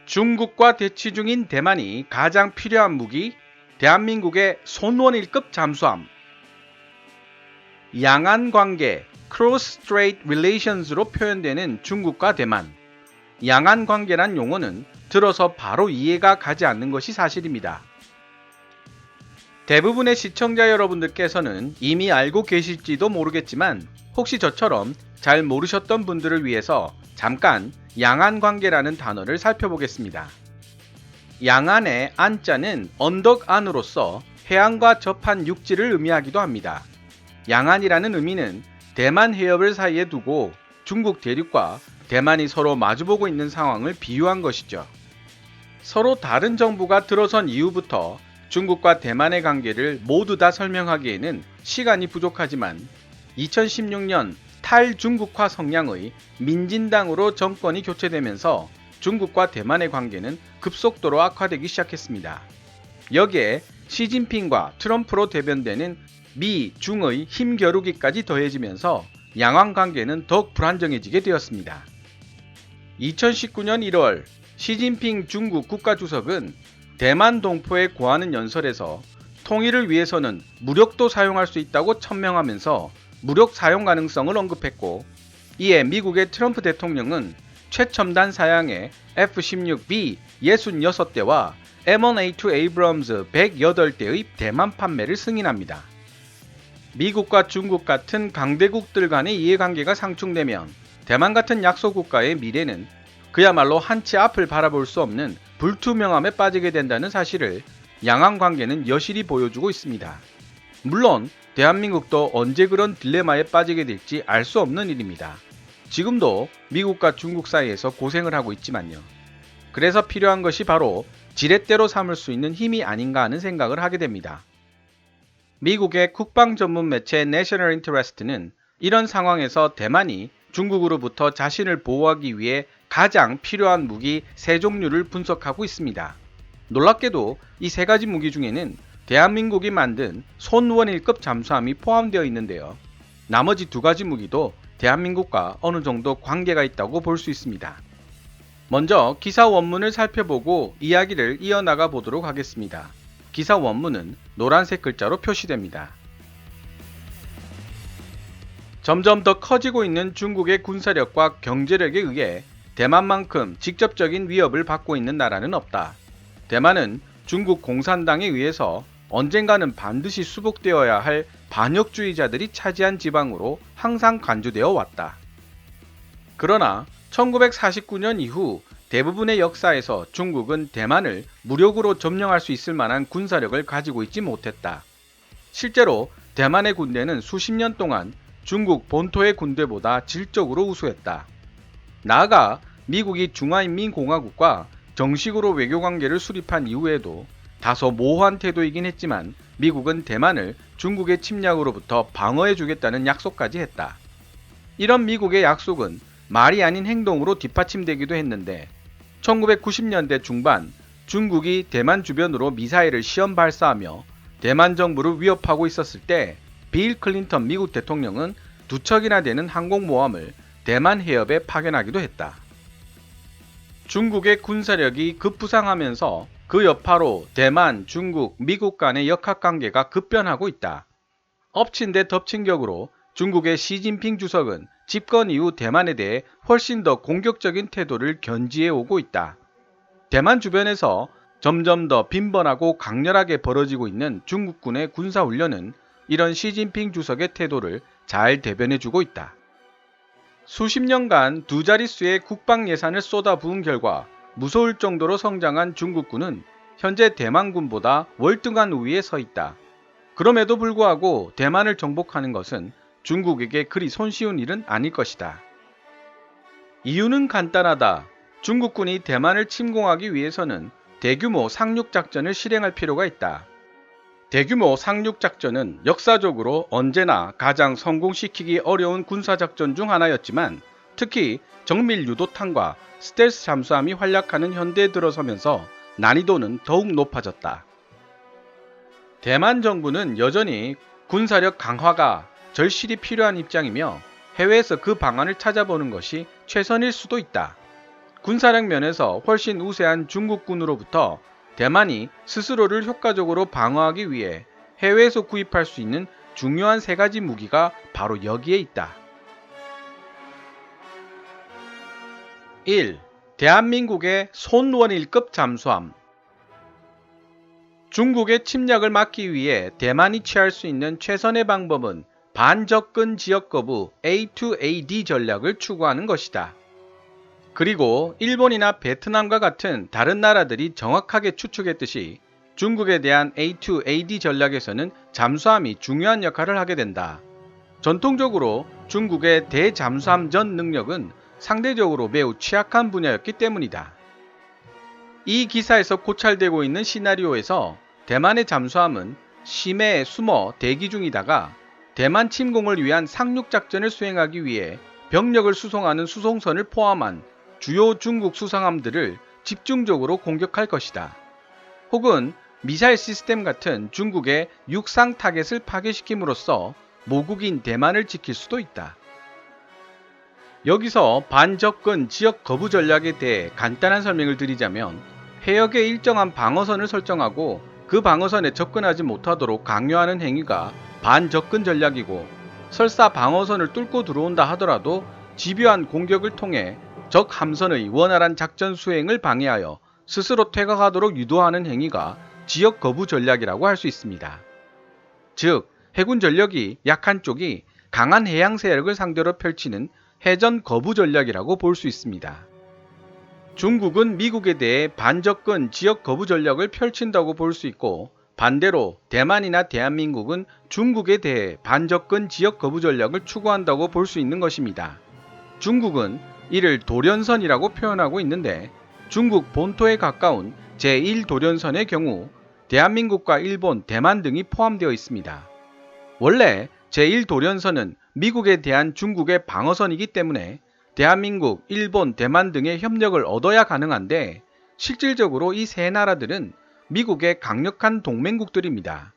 중국과 대치 중인 대만이 가장 필요한 무기, 대한민국의 손원일급 잠수함. 양안 관계, Cross Strait Relations로 표현되는 중국과 대만. 양안 관계란 용어는 들어서 바로 이해가 가지 않는 것이 사실입니다. 대부분의 시청자 여러분들께서는 이미 알고 계실지도 모르겠지만 혹시 저처럼 잘 모르셨던 분들을 위해서 잠깐 양안 관계라는 단어를 살펴보겠습니다. 양안의 안자는 언덕 안으로서 해안과 접한 육지를 의미하기도 합니다. 양안이라는 의미는 대만 해협을 사이에 두고 중국 대륙과 대만이 서로 마주보고 있는 상황을 비유한 것이죠. 서로 다른 정부가 들어선 이후부터 중국과 대만의 관계를 모두 다 설명하기에는 시간이 부족하지만 2016년 탈중국화 성향의 민진당으로 정권이 교체되면서 중국과 대만의 관계는 급속도로 악화되기 시작했습니다. 여기에 시진핑과 트럼프로 대변되는 미, 중의 힘겨루기까지 더해지면서 양안 관계는 더욱 불안정해지게 되었습니다. 2019년 1월 시진핑 중국 국가주석은 대만 동포에 고하는 연설에서 통일을 위해서는 무력도 사용할 수 있다고 천명하면서 무력 사용 가능성을 언급했고, 이에 미국의 트럼프 대통령은 최첨단 사양의 F-16B 66대와 M1A2 에이브럼스 108대의 대만 판매를 승인합니다. 미국과 중국 같은 강대국들 간의 이해관계가 상충되면 대만 같은 약소국가의 미래는 그야말로 한치 앞을 바라볼 수 없는 불투명함에 빠지게 된다는 사실을 양안 관계는 여실히 보여주고 있습니다. 물론 대한민국도 언제 그런 딜레마에 빠지게 될지 알 수 없는 일입니다. 지금도 미국과 중국 사이에서 고생을 하고 있지만요. 그래서 필요한 것이 바로 지렛대로 삼을 수 있는 힘이 아닌가 하는 생각을 하게 됩니다. 미국의 국방 전문 매체 내셔널 인터레스트는 이런 상황에서 대만이 중국으로부터 자신을 보호하기 위해 가장 필요한 무기 3종류를 분석하고 있습니다. 놀랍게도 이 3가지 무기 중에는 대한민국이 만든 손원일급 잠수함이 포함되어 있는데요. 나머지 2가지 무기도 대한민국과 어느 정도 관계가 있다고 볼 수 있습니다. 먼저 기사 원문을 살펴보고 이야기를 이어나가 보도록 하겠습니다. 기사 원문은 노란색 글자로 표시됩니다. 점점 더 커지고 있는 중국의 군사력과 경제력에 의해 대만만큼 직접적인 위협을 받고 있는 나라는 없다. 대만은 중국 공산당에 의해서 언젠가는 반드시 수복되어야 할 반역주의자들이 차지한 지방으로 항상 간주되어 왔다. 그러나 1949년 이후 대부분의 역사에서 중국은 대만을 무력으로 점령할 수 있을 만한 군사력을 가지고 있지 못했다. 실제로 대만의 군대는 수십 년 동안 중국 본토의 군대보다 질적으로 우수했다. 나아가 미국이 중화인민공화국과 정식으로 외교관계를 수립한 이후에도 다소 모호한 태도이긴 했지만 미국은 대만을 중국의 침략으로부터 방어해주겠다는 약속까지 했다. 이런 미국의 약속은 말이 아닌 행동으로 뒷받침되기도 했는데 1990년대 중반 중국이 대만 주변으로 미사일을 시험 발사하며 대만 정부를 위협하고 있었을 때 빌 클린턴 미국 대통령은 2척이나 되는 항공모함을 대만 해협에 파견하기도 했다. 중국의 군사력이 급부상하면서 그 여파로 대만, 중국, 미국 간의 역학관계가 급변하고 있다. 엎친 데 덮친 격으로 중국의 시진핑 주석은 집권 이후 대만에 대해 훨씬 더 공격적인 태도를 견지해 오고 있다. 대만 주변에서 점점 더 빈번하고 강렬하게 벌어지고 있는 중국군의 군사훈련은 이런 시진핑 주석의 태도를 잘 대변해주고 있다. 수십 년간 2자릿수의 국방 예산을 쏟아부은 결과 무서울 정도로 성장한 중국군은 현재 대만군보다 월등한 우위에 서 있다. 그럼에도 불구하고 대만을 정복하는 것은 중국에게 그리 손쉬운 일은 아닐 것이다. 이유는 간단하다. 중국군이 대만을 침공하기 위해서는 대규모 상륙작전을 실행할 필요가 있다. 대규모 상륙작전은 역사적으로 언제나 가장 성공시키기 어려운 군사작전 중 하나였지만 특히 정밀 유도탄과 스텔스 잠수함이 활약하는 현대에 들어서면서 난이도는 더욱 높아졌다. 대만 정부는 여전히 군사력 강화가 절실히 필요한 입장이며 해외에서 그 방안을 찾아보는 것이 최선일 수도 있다. 군사력 면에서 훨씬 우세한 중국군으로부터 대만이 스스로를 효과적으로 방어하기 위해 해외에서 구입할 수 있는 중요한 세 가지 무기가 바로 여기에 있다. 1. 대한민국의 손원일급 잠수함. 중국의 침략을 막기 위해 대만이 취할 수 있는 최선의 방법은 반접근 지역 거부 A2AD 전략을 추구하는 것이다. 그리고 일본이나 베트남과 같은 다른 나라들이 정확하게 추측했듯이 중국에 대한 A2AD 전략에서는 잠수함이 중요한 역할을 하게 된다. 전통적으로 중국의 대잠수함전 능력은 상대적으로 매우 취약한 분야였기 때문이다. 이 기사에서 고찰되고 있는 시나리오에서 대만의 잠수함은 심해에 숨어 대기 중이다가 대만 침공을 위한 상륙작전을 수행하기 위해 병력을 수송하는 수송선을 포함한 주요 중국 수상함들을 집중적으로 공격할 것이다. 혹은 미사일 시스템 같은 중국의 육상 타겟을 파괴시킴으로써 모국인 대만을 지킬 수도 있다. 여기서 반접근 지역 거부 전략에 대해 간단한 설명을 드리자면 해역에 일정한 방어선을 설정하고 그 방어선에 접근하지 못하도록 강요하는 행위가 반접근 전략이고 설사 방어선을 뚫고 들어온다 하더라도 집요한 공격을 통해 적 함선의 원활한 작전 수행을 방해하여 스스로 퇴각하도록 유도하는 행위가 지역 거부 전략이라고 할 수 있습니다. 즉, 해군 전력이 약한 쪽이 강한 해양 세력을 상대로 펼치는 해전 거부 전략이라고 볼 수 있습니다. 중국은 미국에 대해 반접근 지역 거부 전략을 펼친다고 볼 수 있고 반대로 대만이나 대한민국은 중국에 대해 반접근 지역 거부 전략을 추구한다고 볼 수 있는 것입니다. 중국은 이를 도련선이라고 표현하고 있는데 중국 본토에 가까운 제1도련선의 경우 대한민국과 일본, 대만 등이 포함되어 있습니다. 원래 제1도련선은 미국에 대한 중국의 방어선이기 때문에 대한민국, 일본, 대만 등의 협력을 얻어야 가능한데 실질적으로 이 세 나라들은 미국의 강력한 동맹국들입니다.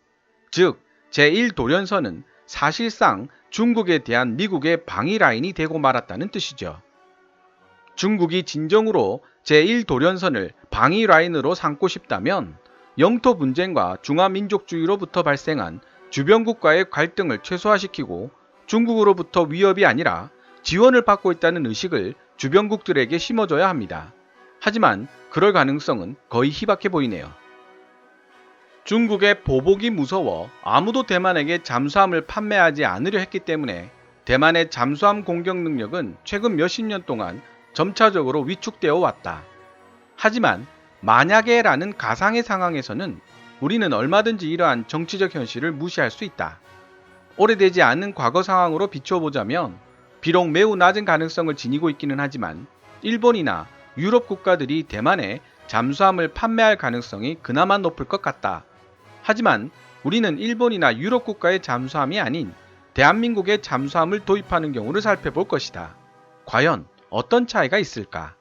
즉, 제1도련선은 사실상 중국에 대한 미국의 방위 라인이 되고 말았다는 뜻이죠. 중국이 진정으로 제1도련선을 방위 라인으로 삼고 싶다면 영토 분쟁과 중화민족주의로부터 발생한 주변국과의 갈등을 최소화시키고 중국으로부터 위협이 아니라 지원을 받고 있다는 의식을 주변국들에게 심어줘야 합니다. 하지만 그럴 가능성은 거의 희박해 보이네요. 중국의 보복이 무서워 아무도 대만에게 잠수함을 판매하지 않으려 했기 때문에 대만의 잠수함 공격 능력은 최근 몇십 년 동안 점차적으로 위축되어 왔다. 하지만 만약에라는 가상의 상황에서는 우리는 얼마든지 이러한 정치적 현실을 무시할 수 있다. 오래되지 않은 과거 상황으로 비춰보자면 비록 매우 낮은 가능성을 지니고 있기는 하지만 일본이나 유럽 국가들이 대만에 잠수함을 판매할 가능성이 그나마 높을 것 같다. 하지만 우리는 일본이나 유럽 국가의 잠수함이 아닌 대한민국의 잠수함을 도입하는 경우를 살펴볼 것이다. 과연 어떤 차이가 있을까?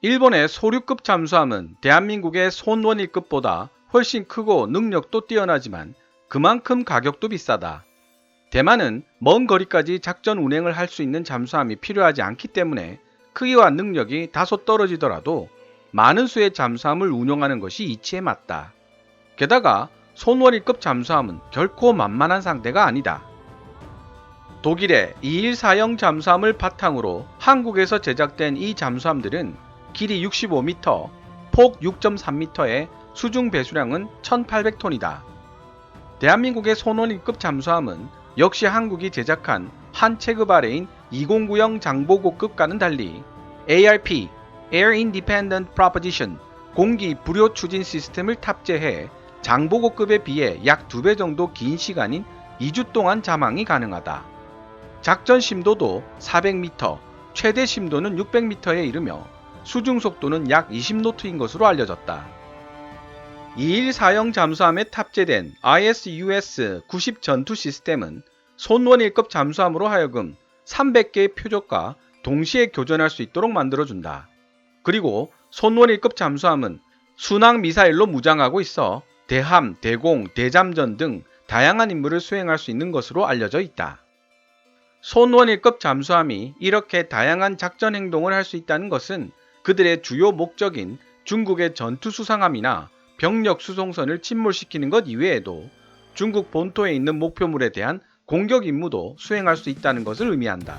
일본의 소류급 잠수함은 대한민국의 손원일급보다 훨씬 크고 능력도 뛰어나지만 그만큼 가격도 비싸다. 대만은 먼 거리까지 작전 운행을 할 수 있는 잠수함이 필요하지 않기 때문에 크기와 능력이 다소 떨어지더라도 많은 수의 잠수함을 운용하는 것이 이치에 맞다. 게다가 손원일급 잠수함은 결코 만만한 상대가 아니다. 독일의 214형 잠수함을 바탕으로 한국에서 제작된 이 잠수함들은 길이 65m, 폭 6.3m에 수중 배수량은 1800톤이다. 대한민국의 손원일급 잠수함은 역시 한국이 제작한 한 체급 아래인 209형 장보고급과는 달리 ARP, Air Independent Propulsion, 공기 불요 추진 시스템을 탑재해 장보고급에 비해 약 2배 정도 긴 시간인 2주 동안 잠항이 가능하다. 작전 심도도 400m, 최대 심도는 600m에 이르며 수중 속도는 약 20노트인 것으로 알려졌다. 214형 잠수함에 탑재된 ISUS-90 전투 시스템은 손원일급 잠수함으로 하여금 300개의 표적과 동시에 교전할 수 있도록 만들어준다. 그리고 손원일급 잠수함은 순항 미사일로 무장하고 있어 대함, 대공, 대잠전 등 다양한 임무를 수행할 수 있는 것으로 알려져 있다. 손원일급 잠수함이 이렇게 다양한 작전 행동을 할 수 있다는 것은 그들의 주요 목적인 중국의 전투 수상함이나 병력 수송선을 침몰시키는 것 이외에도 중국 본토에 있는 목표물에 대한 공격 임무도 수행할 수 있다는 것을 의미한다.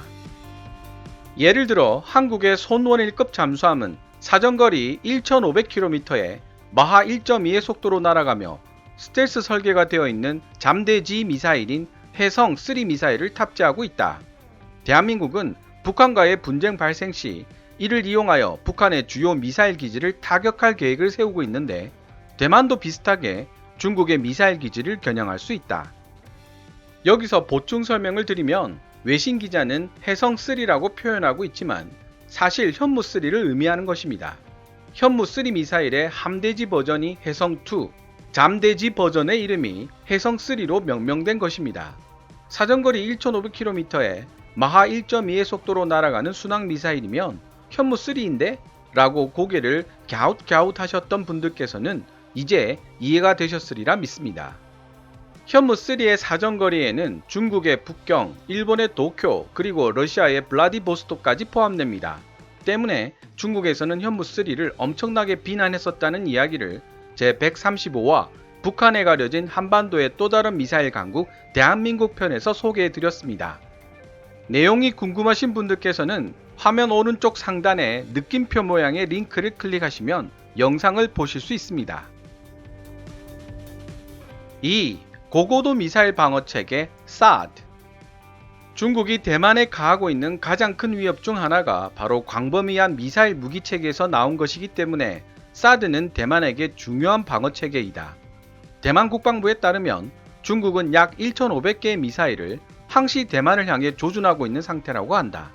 예를 들어 한국의 손원일급 잠수함은 사정거리 1500km에 마하 1.2의 속도로 날아가며 스텔스 설계가 되어 있는 잠대지 미사일인 해성3 미사일을 탑재하고 있다. 대한민국은 북한과의 분쟁 발생 시 이를 이용하여 북한의 주요 미사일 기지를 타격할 계획을 세우고 있는데 대만도 비슷하게 중국의 미사일 기지를 겨냥할 수 있다. 여기서 보충 설명을 드리면 외신 기자는 해성3라고 표현하고 있지만 사실 현무3를 의미하는 것입니다. 현무3 미사일의 함대지 버전이 해성2, 잠대지 버전의 이름이 해성3로 명명된 것입니다. 사정거리 1500km에 마하 1.2의 속도로 날아가는 순항 미사일이면 현무3인데? 라고 고개를 갸웃갸웃 하셨던 분들께서는 이제 이해가 되셨으리라 믿습니다. 현무3의 사정거리에는 중국의 북경, 일본의 도쿄, 그리고 러시아의 블라디보스토크까지 포함됩니다. 때문에 중국에서는 현무3를 엄청나게 비난했었다는 이야기를 제135화 북한에 가려진 한반도의 또 다른 미사일 강국 대한민국 편에서 소개해드렸습니다. 내용이 궁금하신 분들께서는 화면 오른쪽 상단에 느낌표 모양의 링크를 클릭하시면 영상을 보실 수 있습니다. 2. 고고도 미사일 방어체계 사드. 중국이 대만에 가하고 있는 가장 큰 위협 중 하나가 바로 광범위한 미사일 무기체계에서 나온 것이기 때문에 사드는 대만에게 중요한 방어체계이다. 대만 국방부에 따르면 중국은 약 1,500개의 미사일을 항시 대만을 향해 조준하고 있는 상태라고 한다.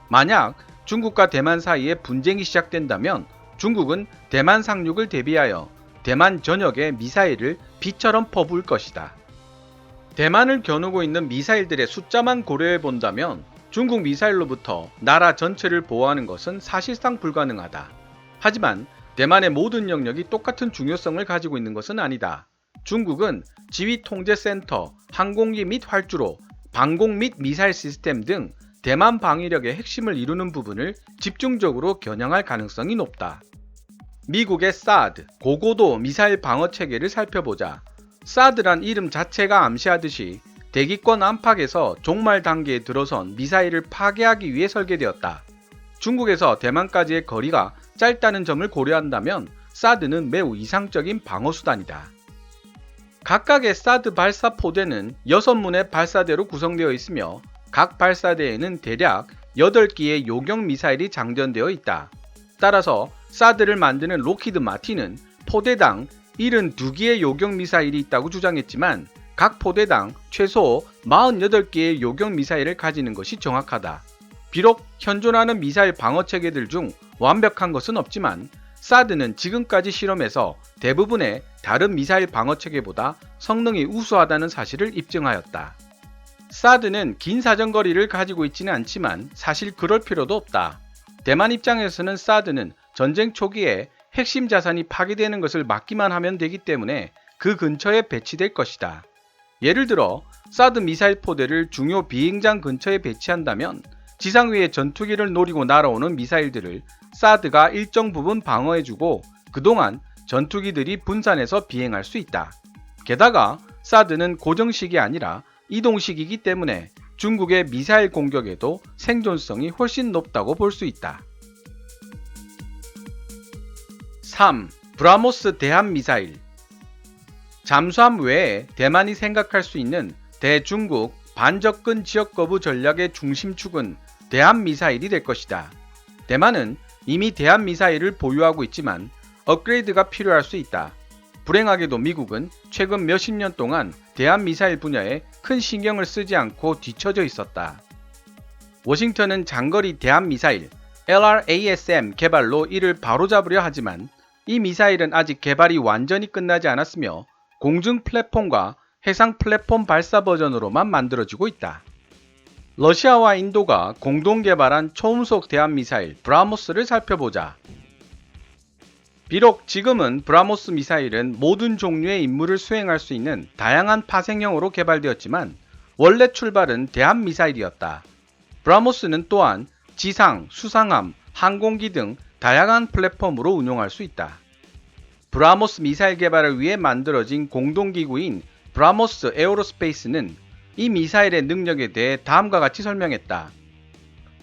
만약 중국과 대만 사이에 분쟁이 시작된다면 중국은 대만 상륙을 대비하여 대만 전역에 미사일을 비처럼 퍼부을 것이다. 대만을 겨누고 있는 미사일들의 숫자만 고려해 본다면 중국 미사일로부터 나라 전체를 보호하는 것은 사실상 불가능하다. 하지만 대만의 모든 영역이 똑같은 중요성을 가지고 있는 것은 아니다. 중국은 지휘통제센터, 항공기 및 활주로, 방공 및 미사일 시스템 등 대만 방위력의 핵심을 이루는 부분을 집중적으로 겨냥할 가능성이 높다. 미국의 사드, 고고도 미사일 방어 체계를 살펴보자. 사드란 이름 자체가 암시하듯이 대기권 안팎에서 종말 단계에 들어선 미사일을 파괴하기 위해 설계되었다. 중국에서 대만까지의 거리가 짧다는 점을 고려한다면 사드는 매우 이상적인 방어수단이다. 각각의 사드 발사 포대는 6문의 발사대로 구성되어 있으며 각 발사대에는 대략 8기의 요격 미사일이 장전되어 있다. 따라서 사드를 만드는 록히드 마틴은 포대당 72기의 요격 미사일이 있다고 주장했지만 각 포대당 최소 48개의 요격 미사일을 가지는 것이 정확하다. 비록 현존하는 미사일 방어 체계들 중 완벽한 것은 없지만 사드는 지금까지 실험에서 대부분의 다른 미사일 방어 체계보다 성능이 우수하다는 사실을 입증하였다. 사드는 긴 사정거리를 가지고 있지는 않지만 사실 그럴 필요도 없다. 대만 입장에서는 사드는 전쟁 초기에 핵심 자산이 파괴되는 것을 막기만 하면 되기 때문에 그 근처에 배치될 것이다. 예를 들어 사드 미사일 포대를 중요 비행장 근처에 배치한다면 지상 위의 전투기를 노리고 날아오는 미사일들을 사드가 일정 부분 방어해주고 그동안 전투기들이 분산해서 비행할 수 있다. 게다가 사드는 고정식이 아니라 이동식이기 때문에 중국의 미사일 공격에도 생존성이 훨씬 높다고 볼 수 있다. 3. 브라모스 대함 미사일. 잠수함 외에 대만이 생각할 수 있는 대중국 반접근 지역 거부 전략의 중심축은 대함 미사일이 될 것이다. 대만은 이미 대함 미사일을 보유하고 있지만 업그레이드가 필요할 수 있다. 불행하게도 미국은 최근 몇십 년 동안 대함 미사일 분야에 큰 신경을 쓰지 않고 뒤처져 있었다. 워싱턴은 장거리 대함 미사일 LRASM 개발로 이를 바로잡으려 하지만 이 미사일은 아직 개발이 완전히 끝나지 않았으며 공중 플랫폼과 해상 플랫폼 발사 버전으로만 만들어지고 있다. 러시아와 인도가 공동 개발한 초음속 대함미사일 브라모스를 살펴보자. 비록 지금은 브라모스 미사일은 모든 종류의 임무를 수행할 수 있는 다양한 파생형으로 개발되었지만 원래 출발은 대함미사일이었다. 브라모스는 또한 지상, 수상함, 항공기 등 다양한 플랫폼으로 운용할 수 있다. 브라모스 미사일 개발을 위해 만들어진 공동기구인 브라모스 에어로스페이스는 이 미사일의 능력에 대해 다음과 같이 설명했다.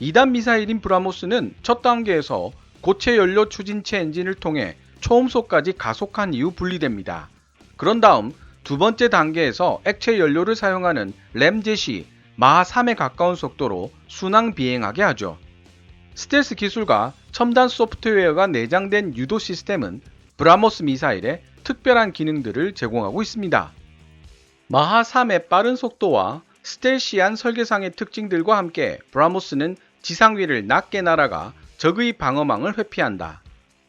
2단 미사일인 브라모스는 첫 단계에서 고체 연료 추진체 엔진을 통해 초음속까지 가속한 이후 분리됩니다. 그런 다음 두 번째 단계에서 액체 연료를 사용하는 램젯이 마하 3에 가까운 속도로 순항 비행하게 하죠. 스텔스 기술과 첨단 소프트웨어가 내장된 유도 시스템은 브라모스 미사일에 특별한 기능들을 제공하고 있습니다. 마하 3의 빠른 속도와 스텔시한 설계상의 특징들과 함께 브라모스는 지상 위를 낮게 날아가 적의 방어망을 회피한다.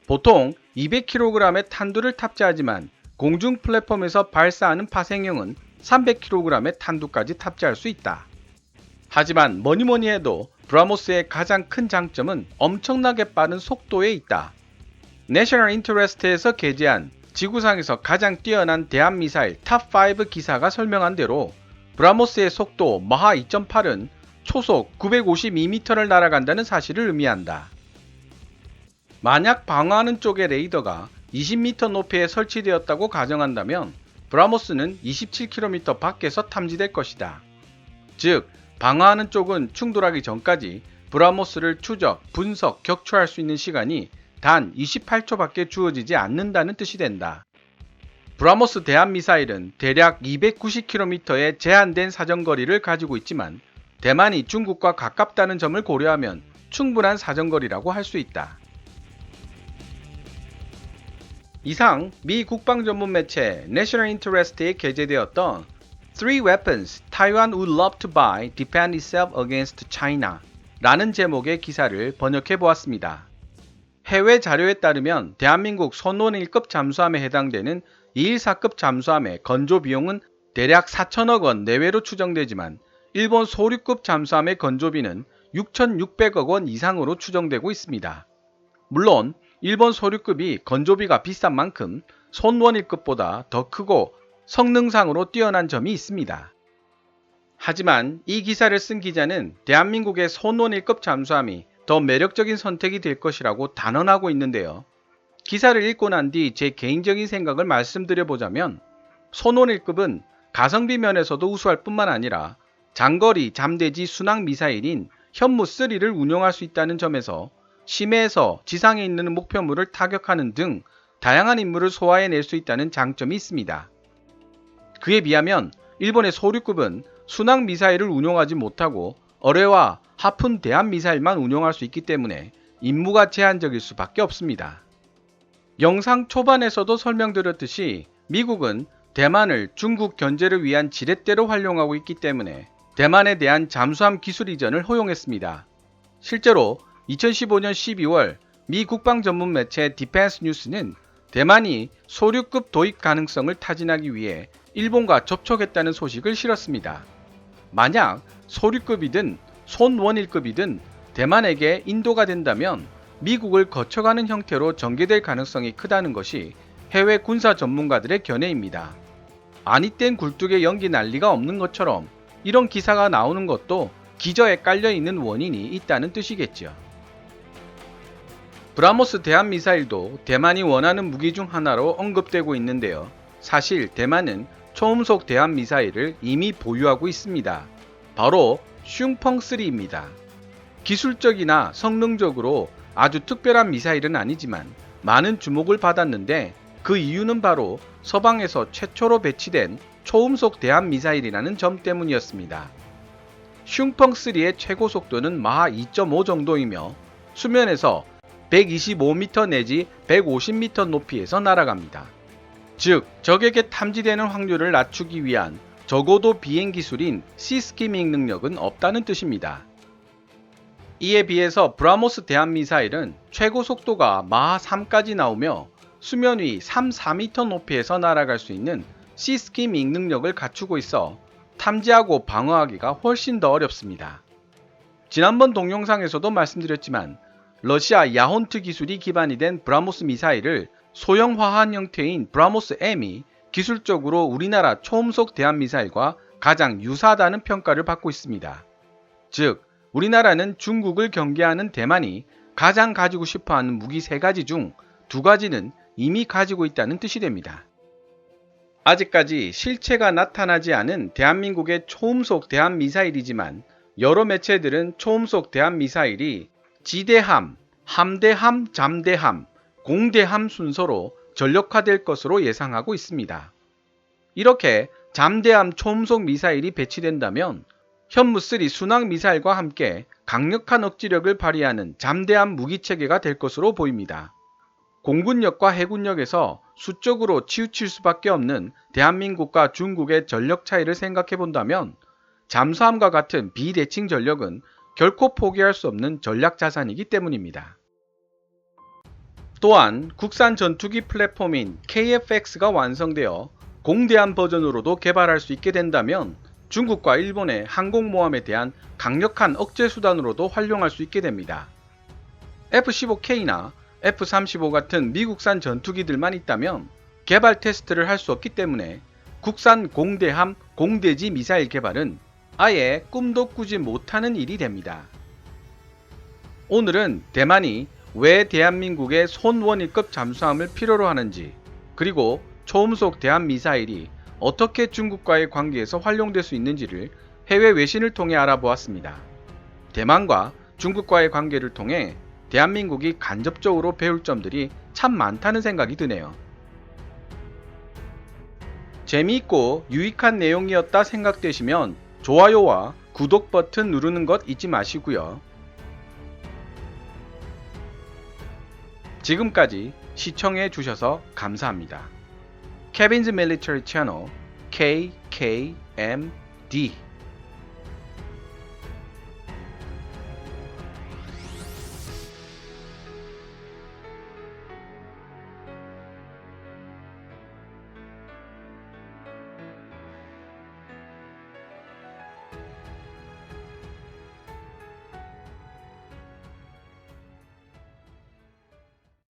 보통 200kg의 탄두를 탑재하지만 공중 플랫폼에서 발사하는 파생형은 300kg의 탄두까지 탑재할 수 있다. 하지만 뭐니뭐니 해도 브라모스의 가장 큰 장점은 엄청나게 빠른 속도에 있다. 내셔널 인터레스트에서 게재한 지구상에서 가장 뛰어난 대함미사일 탑5 기사가 설명한 대로 브라모스의 속도 마하 2.8은 초속 952m를 날아간다는 사실을 의미한다. 만약 방어하는 쪽의 레이더가 20m 높이에 설치되었다고 가정한다면 브라모스는 27km 밖에서 탐지될 것이다. 즉, 방어하는 쪽은 충돌하기 전까지 브라모스를 추적, 분석, 격추할 수 있는 시간이 단 28초밖에 주어지지 않는다는 뜻이 된다. 브라모스 대함미사일은 대략 290km의 제한된 사정거리를 가지고 있지만 대만이 중국과 가깝다는 점을 고려하면 충분한 사정거리라고 할 수 있다. 이상 미 국방 전문 매체 National Interest에 게재되었던 Three Weapons Taiwan Would Love to Buy Defend Itself Against China 라는 제목의 기사를 번역해 보았습니다. 해외 자료에 따르면 대한민국 손원 1급 잠수함에 해당되는 214급 잠수함의 건조 비용은 대략 4천억 원 내외로 추정되지만 일본 소류급 잠수함의 건조비는 6,600억 원 이상으로 추정되고 있습니다. 물론 일본 소류급이 건조비가 비싼 만큼 손원 1급보다 더 크고 성능상으로 뛰어난 점이 있습니다. 하지만 이 기사를 쓴 기자는 대한민국의 손원 1급 잠수함이 더 매력적인 선택이 될 것이라고 단언하고 있는데요. 기사를 읽고 난 뒤 제 개인적인 생각을 말씀드려보자면 손원 1급은 가성비 면에서도 우수할 뿐만 아니라 장거리 잠대지 순항 미사일인 현무3를 운용할 수 있다는 점에서 심해에서 지상에 있는 목표물을 타격하는 등 다양한 임무를 소화해낼 수 있다는 장점이 있습니다. 그에 비하면 일본의 소류급은 순항 미사일을 운용하지 못하고 어뢰와 하푼 대함 미사일만 운용할 수 있기 때문에 임무가 제한적일 수밖에 없습니다. 영상 초반에서도 설명드렸듯이 미국은 대만을 중국 견제를 위한 지렛대로 활용하고 있기 때문에 대만에 대한 잠수함 기술 이전을 허용했습니다. 실제로 2015년 12월 미 국방 전문 매체 디펜스 뉴스는 대만이 소류급 도입 가능성을 타진하기 위해 일본과 접촉했다는 소식을 실었습니다. 만약 소류급이든 손원 1급이든 대만에게 인도가 된다면 미국을 거쳐가는 형태로 전개될 가능성이 크다는 것이 해외 군사 전문가들의 견해입니다. 아니 땐 굴뚝에 연기 난리가 없는 것처럼 이런 기사가 나오는 것도 기저에 깔려있는 원인이 있다는 뜻이겠죠. 브라모스 대함미사일도 대만이 원하는 무기 중 하나로 언급되고 있는데요. 사실 대만은 초음속 대함미사일을 이미 보유하고 있습니다. 바로 슝펑3입니다. 기술적이나 성능적으로 아주 특별한 미사일은 아니지만 많은 주목을 받았는데 그 이유는 바로 서방에서 최초로 배치된 초음속 대함미사일이라는 점 때문이었습니다. 슝펑3의 최고 속도는 마하 2.5 정도이며 수면에서 125m 내지 150m 높이에서 날아갑니다. 즉, 적에게 탐지되는 확률을 낮추기 위한 적어도 비행 기술인 시스키밍 능력은 없다는 뜻입니다. 이에 비해서 브라모스 대함미사일은 최고 속도가 마하 3까지 나오며 수면 위 3-4m 높이에서 날아갈 수 있는 시스키밍 능력을 갖추고 있어 탐지하고 방어하기가 훨씬 더 어렵습니다. 지난번 동영상에서도 말씀드렸지만 러시아 야혼트 기술이 기반이 된 브라모스 미사일을 소형 화한 형태인 브라모스 M이 기술적으로 우리나라 초음속 대함미사일과 가장 유사하다는 평가를 받고 있습니다. 즉, 우리나라는 중국을 경계하는 대만이 가장 가지고 싶어하는 무기 3가지 중 2가지는 이미 가지고 있다는 뜻이 됩니다. 아직까지 실체가 나타나지 않은 대한민국의 초음속 대함미사일이지만 여러 매체들은 초음속 대함미사일이 지대함, 함대함, 잠대함, 공대함 순서로 전력화될 것으로 예상하고 있습니다. 이렇게 잠대함 초음속 미사일이 배치된다면 현무3 순항 미사일과 함께 강력한 억지력을 발휘하는 잠대함 무기체계가 될 것으로 보입니다. 공군력과 해군력에서 수적으로 치우칠 수밖에 없는 대한민국과 중국의 전력 차이를 생각해 본다면 잠수함과 같은 비대칭 전력은 결코 포기할 수 없는 전략 자산이기 때문입니다. 또한 국산 전투기 플랫폼인 KF-X가 완성되어 공대함 버전으로도 개발할 수 있게 된다면 중국과 일본의 항공모함에 대한 강력한 억제 수단으로도 활용할 수 있게 됩니다. F-15K나 F-35 같은 미국산 전투기들만 있다면 개발 테스트를 할 수 없기 때문에 국산 공대함, 공대지 미사일 개발은 아예 꿈도 꾸지 못하는 일이 됩니다. 오늘은 대만이 왜 대한민국의 손원일급 잠수함을 필요로 하는지, 그리고 초음속 대함미사일이 어떻게 중국과의 관계에서 활용될 수 있는지를 해외 외신을 통해 알아보았습니다. 대만과 중국과의 관계를 통해 대한민국이 간접적으로 배울 점들이 참 많다는 생각이 드네요. 재미있고 유익한 내용이었다 생각되시면 좋아요와 구독 버튼 누르는 것 잊지 마시고요. 지금까지 시청해 주셔서 감사합니다. Kevin's Military Channel KKMD